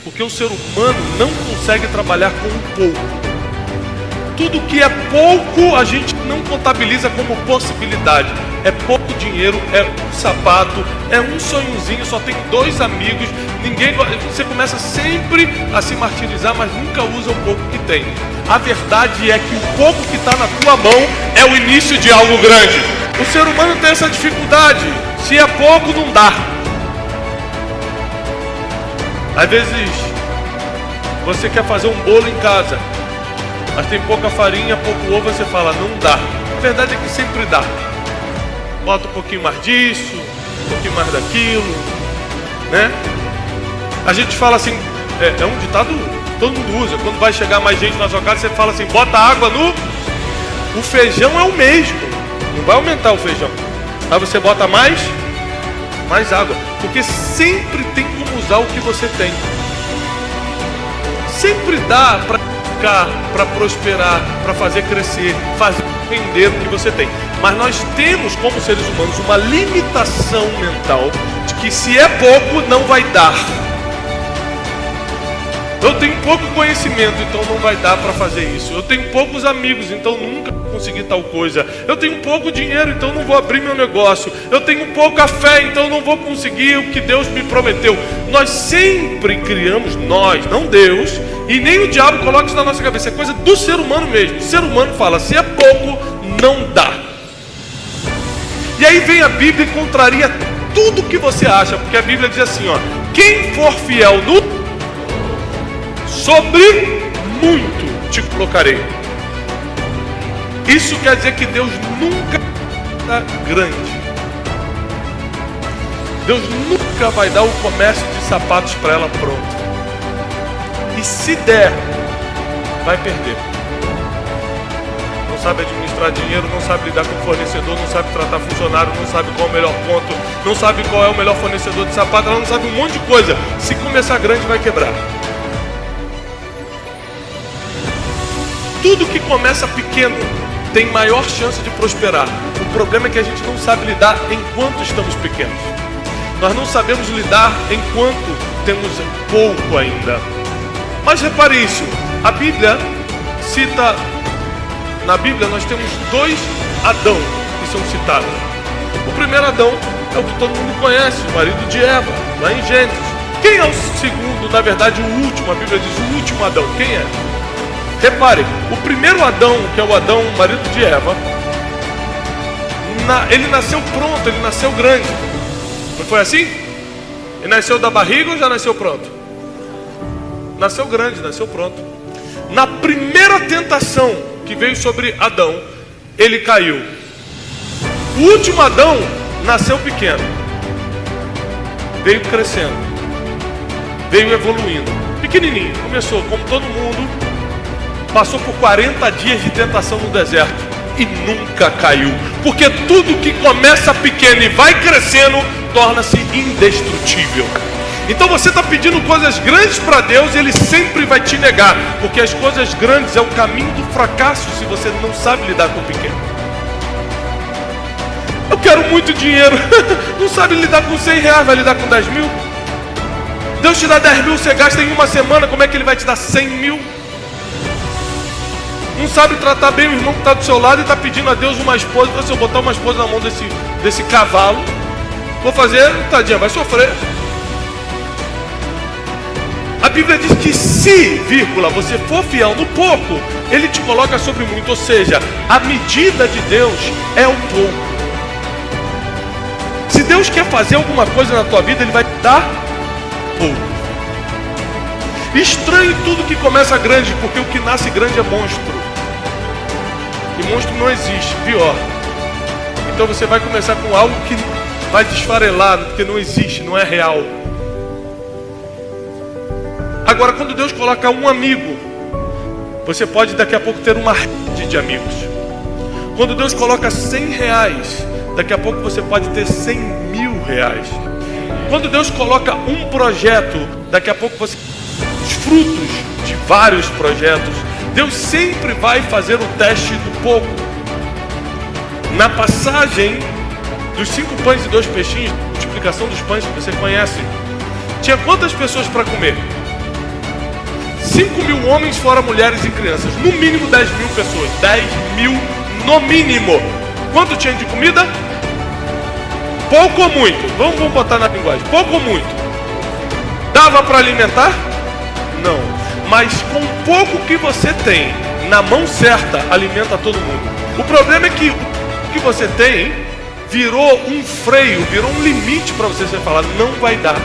Porque o ser humano não consegue trabalhar com um pouco. Tudo que é pouco a gente não contabiliza como possibilidade. É pouco dinheiro, é um sapato, é um sonhozinho, só tem 2 amigos. Você começa sempre a se martirizar, mas nunca usa o pouco que tem. A verdade é que o pouco que está na tua mão é o início de algo grande. O ser humano tem essa dificuldade. Se é pouco, não dá. Às vezes você quer fazer um bolo em casa, mas tem pouca farinha, pouco ovo, você fala, não dá. A verdade é que sempre dá. Bota um pouquinho mais disso, um pouquinho mais daquilo, né? A gente fala assim, é um ditado que todo mundo usa. Quando vai chegar mais gente na sua casa, você fala assim, bota água no... O feijão é o mesmo, não vai aumentar o feijão. Aí você bota mais água, porque sempre tem como usar o que você tem. Sempre dá para ficar, para prosperar, para fazer crescer, fazer render o que você tem. Mas nós temos, como seres humanos, uma limitação mental de que se é pouco, não vai dar. Eu tenho pouco conhecimento, então não vai dar para fazer isso. Eu tenho poucos amigos, então nunca vou conseguir tal coisa. Eu tenho pouco dinheiro, então não vou abrir meu negócio. Eu tenho pouca fé, então não vou conseguir o que Deus me prometeu. Nós sempre criamos, nós, não Deus, e nem o diabo coloca isso na nossa cabeça. É coisa do ser humano mesmo. O ser humano fala, se é pouco, não dá. E aí vem a Bíblia e contraria tudo que você acha, porque a Bíblia diz assim, ó, quem for fiel no sobre muito te colocarei. Isso quer dizer que Deus nunca está grande. Deus nunca vai dar o comércio de sapatos para ela pronto. E se der, vai perder. Não sabe administrar dinheiro, não sabe lidar com o fornecedor, não sabe tratar funcionário, não sabe qual é o melhor ponto, não sabe qual é o melhor fornecedor de sapato, ela não sabe um monte de coisa. Se começar grande, vai quebrar. Tudo que começa pequeno tem maior chance de prosperar. O problema é que a gente não sabe lidar enquanto estamos pequenos. Nós não sabemos lidar enquanto temos pouco ainda. Mas repare isso, a Bíblia cita, na Bíblia nós temos 2 Adão que são citados. O primeiro Adão é o que todo mundo conhece, o marido de Eva, lá em Gênesis. Quem é o segundo, na verdade o último? A Bíblia diz o último Adão, quem é? Repare, o primeiro Adão, que é o Adão, marido de Eva, ele nasceu pronto, ele nasceu grande. Não foi assim? Ele nasceu da barriga ou já nasceu pronto? Nasceu grande, nasceu pronto. Na primeira tentação que veio sobre Adão, ele caiu. O último Adão nasceu pequeno, veio crescendo, veio evoluindo. Pequenininho, começou como todo mundo. Passou por 40 dias de tentação no deserto e nunca caiu. Porque tudo que começa pequeno e vai crescendo, torna-se indestrutível. Então você está pedindo coisas grandes para Deus e Ele sempre vai te negar. Porque as coisas grandes é o caminho do fracasso se você não sabe lidar com o pequeno. Eu quero muito dinheiro. Não sabe lidar com 100 reais, vai lidar com 10 mil? Deus te dá 10 mil, você gasta em uma semana, como é que Ele vai te dar 100 mil? Não sabe tratar bem o irmão que está do seu lado e está pedindo a Deus uma esposa. Então, se eu botar uma esposa na mão desse cavalo, vou fazer, tadinha, vai sofrer. A Bíblia diz que se, vírgula, você for fiel no pouco, Ele te coloca sobre muito. Ou seja, a medida de Deus é o pouco. Se Deus quer fazer alguma coisa na tua vida, Ele vai te dar pouco. Estranhe tudo que começa grande, porque o que nasce grande é monstro. E monstro não existe, pior. Então você vai começar com algo que vai te esfarelar, porque não existe, não é real. Agora, quando Deus coloca um amigo, você pode daqui a pouco ter uma rede de amigos. Quando Deus coloca 100 reais, daqui a pouco você pode ter 100 mil reais. Quando Deus coloca um projeto, daqui a pouco você os frutos de vários projetos. Deus sempre vai fazer o teste do pouco. Na passagem dos 5 pães e 2 peixinhos, multiplicação dos pães que você conhece, tinha quantas pessoas para comer? 5.000 homens, fora mulheres e crianças. No mínimo 10.000 pessoas. 10.000 no mínimo. Quanto tinha de comida? Pouco ou muito? Vamos botar na linguagem. Pouco ou muito? Dava para alimentar? Não. Mas com pouco que você tem, na mão certa, alimenta todo mundo. O problema é que o que você tem virou um freio, virou um limite para você falar, não vai dar.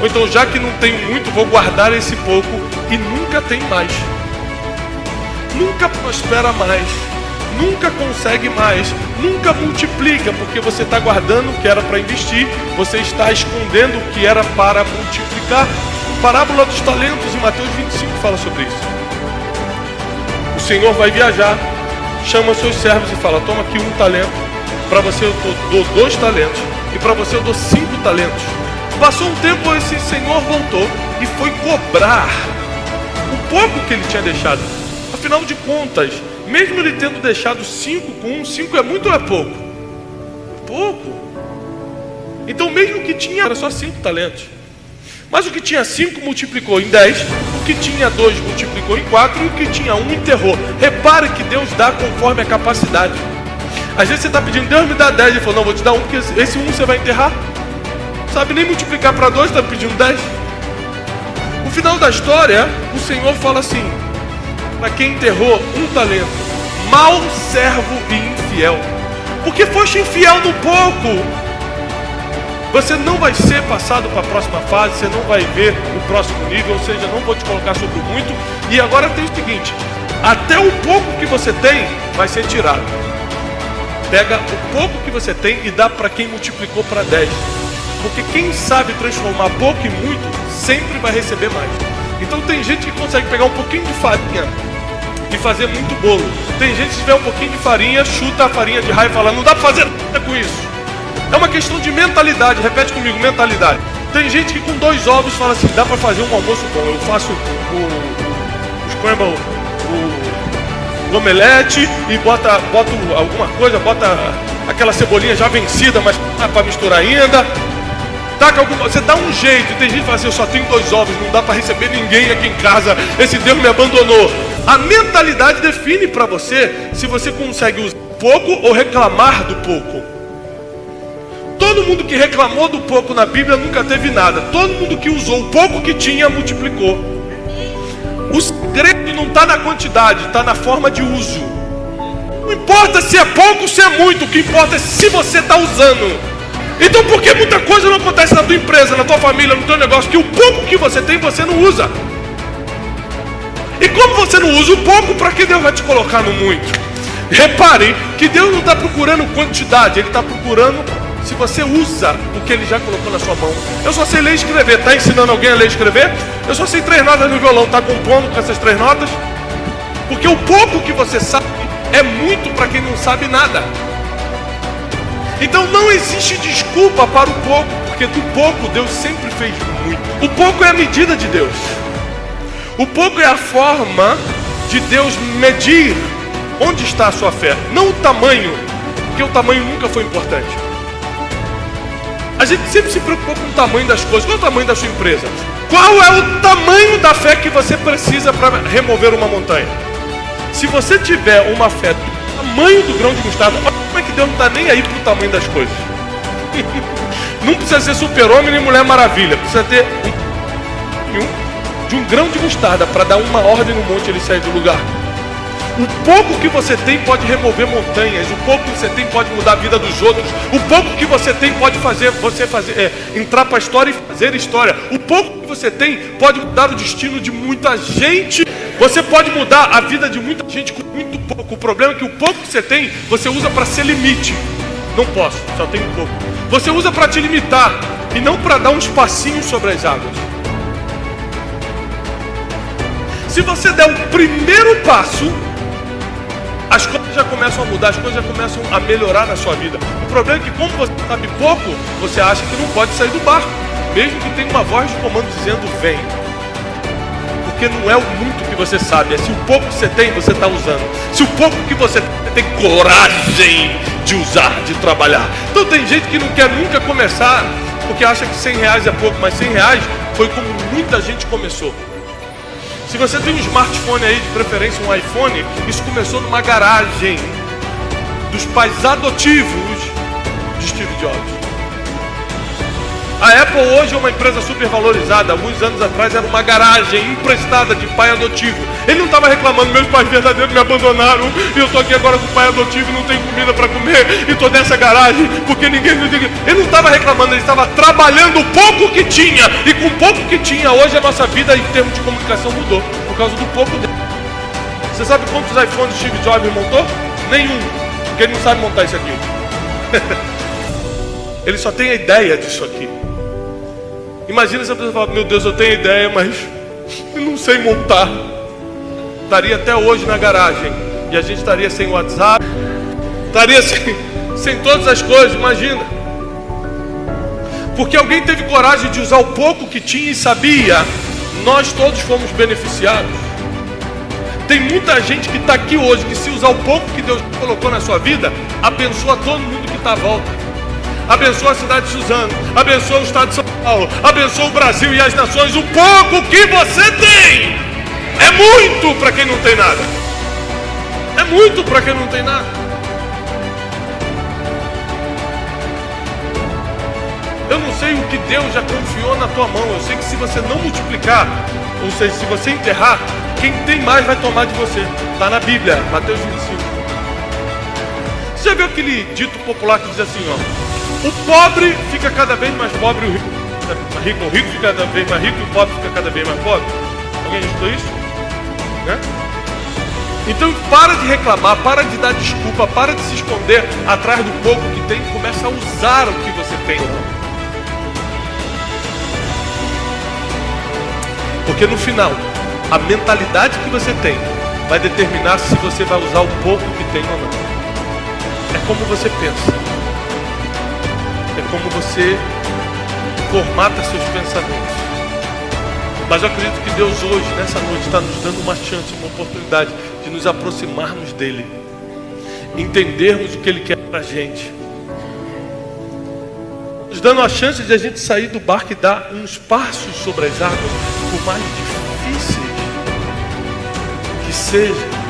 Ou então, já que não tenho muito, vou guardar esse pouco e nunca tem mais. Nunca prospera mais. Nunca consegue mais, nunca multiplica, porque você está guardando o que era para investir, você está escondendo o que era para multiplicar. A parábola dos talentos em Mateus 25 fala sobre isso. O Senhor vai viajar, chama seus servos e fala, toma aqui 1 talento, para você eu dou 2 talentos, e para você eu dou 5 talentos. Passou um tempo, esse Senhor voltou e foi cobrar o pouco que ele tinha deixado. Afinal de contas, mesmo ele tendo deixado 5 com 1, 5 é muito ou é pouco? Pouco. Então mesmo que tinha, era só 5 talentos. Mas o que tinha 5 multiplicou em 10, o que tinha 2 multiplicou em 4 e o que tinha 1 enterrou. Repare que Deus dá conforme a capacidade. Às vezes você está pedindo, Deus me dá 10, ele falou, não, vou te dar 1, porque esse 1 você vai enterrar. Sabe nem multiplicar para 2, está pedindo 10. No final da história, o Senhor fala assim, para quem enterrou 1 talento, mau servo e infiel, porque foste infiel no pouco, você não vai ser passado para a próxima fase, você não vai ver o próximo nível, ou seja, não vou te colocar sobre o muito. E agora tem o seguinte, até o pouco que você tem vai ser tirado. Pega o pouco que você tem e dá para quem multiplicou para 10, porque quem sabe transformar pouco em muito, sempre vai receber mais. Então tem gente que consegue pegar um pouquinho de farinha e fazer muito bolo. Tem gente que tiver um pouquinho de farinha, chuta a farinha de raio e fala, não dá para fazer nada com isso. É uma questão de mentalidade, repete comigo, mentalidade. Tem gente que com 2 ovos fala assim, dá para fazer um almoço bom. Eu faço o scramble, o omelete e boto alguma coisa, bota aquela cebolinha já vencida, mas dá para misturar ainda. Você dá um jeito. Tem gente que fala assim, eu só tenho 2 ovos, não dá para receber ninguém aqui em casa, esse Deus me abandonou. A mentalidade define para você se você consegue usar pouco ou reclamar do pouco. Todo mundo que reclamou do pouco na Bíblia nunca teve nada. Todo mundo que usou o pouco que tinha multiplicou. O segredo não está na quantidade, está na forma de uso. Não importa se é pouco ou se é muito, o que importa é se você está usando. Então por que muita coisa não acontece na tua empresa, na tua família, no teu negócio, que o pouco que você tem, você não usa? E como você não usa o pouco, para que Deus vai te colocar no muito? Repare que Deus não está procurando quantidade, Ele está procurando se você usa o que Ele já colocou na sua mão. Eu só sei ler e escrever. Está ensinando alguém a ler e escrever? Eu só sei 3 notas no violão. Está compondo com essas 3 notas? Porque o pouco que você sabe é muito para quem não sabe nada. Então não existe desculpa para o pouco, porque do pouco Deus sempre fez muito. O pouco é a medida de Deus. O pouco é a forma de Deus medir onde está a sua fé. Não o tamanho, porque o tamanho nunca foi importante. A gente sempre se preocupou com o tamanho das coisas. Qual é o tamanho da sua empresa? Qual é o tamanho da fé que você precisa para remover uma montanha? Se você tiver uma fé do tamanho do grão de mostarda, olha como é que Deus não está nem aí para o tamanho das coisas. Não precisa ser super-homem nem mulher maravilha. Precisa ter de um grão de mostarda para dar uma ordem no monte e ele sair do lugar. O pouco que você tem pode remover montanhas. O pouco que você tem pode mudar a vida dos outros. O pouco que você tem pode fazer você entrar para a história e fazer história. O pouco que você tem pode mudar o destino de muita gente. Você pode mudar a vida de muita gente com muito pouco. O problema é que o pouco que você tem, você usa para ser limite. Não posso, só tenho pouco. Você usa para te limitar e não para dar um espacinho sobre as águas. Se você der o primeiro passo, as coisas já começam a mudar, as coisas já começam a melhorar na sua vida. O problema é que, como você sabe pouco, você acha que não pode sair do barco, mesmo que tenha uma voz de comando dizendo vem. Porque não é o muito que você sabe, é se o pouco que você tem, você está usando. Se o pouco que você tem coragem de usar, de trabalhar. Então tem gente que não quer nunca começar, porque acha que R$100 é pouco, mas R$100 foi como muita gente começou. Se você tem um smartphone aí, de preferência um iPhone, isso começou numa garagem dos pais adotivos de Steve Jobs. A Apple hoje é uma empresa super valorizada. Há muitos anos atrás era uma garagem emprestada de pai adotivo. Ele não estava reclamando, meus pais verdadeiros me abandonaram e eu estou aqui agora com o pai adotivo e não tenho comida para comer e estou nessa garagem porque ninguém me diga. Ele não estava reclamando, ele estava trabalhando o pouco que tinha. E com o pouco que tinha, hoje a nossa vida em termos de comunicação mudou por causa do pouco dele. Você sabe quantos iPhones Steve Jobs montou? Nenhum, porque ele não sabe montar isso aqui. Ele só tem a ideia disso aqui. Imagina se a pessoa fala, meu Deus, eu tenho ideia, mas eu não sei montar. Estaria até hoje na garagem. E a gente estaria sem WhatsApp. Estaria sem todas as coisas, imagina. Porque alguém teve coragem de usar o pouco que tinha e sabia. Nós todos fomos beneficiados. Tem muita gente que está aqui hoje, que se usar o pouco que Deus colocou na sua vida, abençoa todo mundo que está à volta. Abençoa a cidade de Suzano, abençoa o estado de São Paulo, abençoa o Brasil e as nações. O pouco que você tem é muito para quem não tem nada. É muito para quem não tem nada. Eu não sei o que Deus já confiou na tua mão. Eu sei que se você não multiplicar, ou seja, se você enterrar, quem tem mais vai tomar de você. Está na Bíblia, Mateus 25. Você já viu aquele dito popular que diz assim, ó: o pobre fica cada vez mais pobre, o rico fica cada vez mais rico e o pobre fica cada vez mais pobre? Alguém escutou isso? Né? Então para de reclamar, para de dar desculpa, para de se esconder atrás do pouco que tem e começa a usar o que você tem. Porque no final, a mentalidade que você tem vai determinar se você vai usar o pouco que tem ou não. É como você pensa. É como você formata seus pensamentos. Mas eu acredito que Deus hoje, nessa noite, está nos dando uma chance, uma oportunidade de nos aproximarmos dEle. Entendermos o que Ele quer para a gente. Nos dando a chance de a gente sair do barco e dar uns passos sobre as águas, por mais difíceis que sejam.